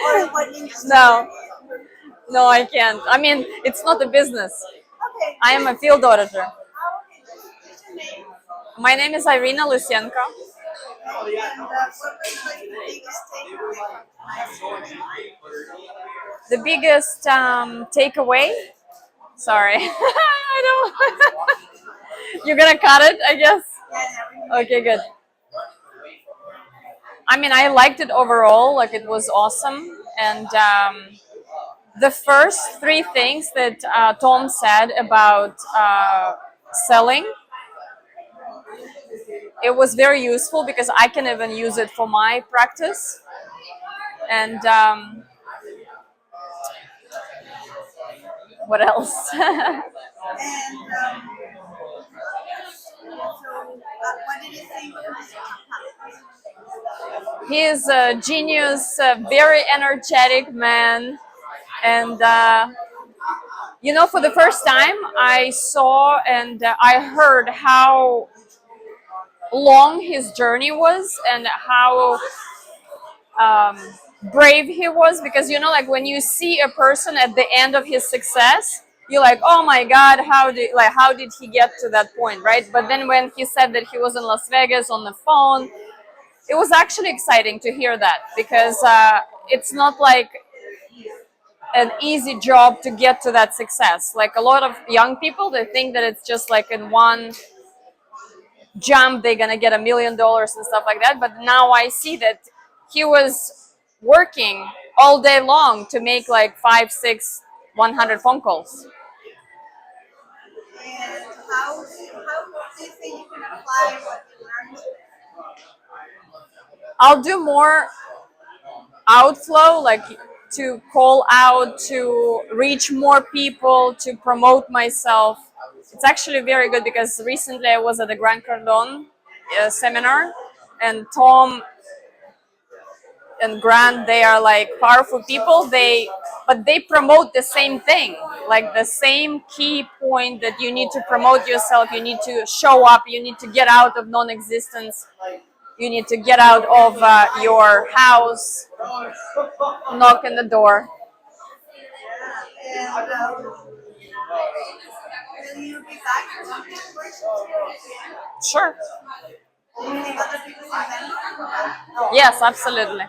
Or what industry? No, no, I can't. I mean, it's not a business. Okay. I am a field auditor. Okay. What's your name? My name is Irina Lysenko. And what was like the biggest takeaway from tonight? The biggest takeaway. Sorry, I don't. You're gonna cut it, I guess. Yeah, Okay, good. I mean, I liked it overall. Like, it was awesome, and the first three things that Tom said about selling, it was very useful because I can even use it for my practice. And what else? and what did you think of Mr. He is a genius, a very energetic man, and for the first time, I saw and I heard how long his journey was and how um, brave he was. Because like when you see a person at the end of his success, you're like, oh my God, how did he get to that point, right? But then when he said that he was in Las Vegas on the phone, it was actually exciting to hear that, because it's not like an easy job to get to that success. Like a lot of young people, they think that it's just like in one jump they're gonna get $1 million and stuff like that. But now I see that he was working all day long to make like 5, 6, 100 phone calls. And how do you think you can apply what you learned today? I'll do more outflow, like to call out, to reach more people, to promote myself. It's actually very good, because recently I was at the Grand Cardone seminar, and Tom and Grant, they are like powerful people. But they promote the same thing, like the same key point, that you need to promote yourself, you need to show up, you need to get out of non-existence, you need to get out of your house, knock on the door. And will you be back for some questions here again? Sure. Do you think other people will benefit from that? Yes, absolutely.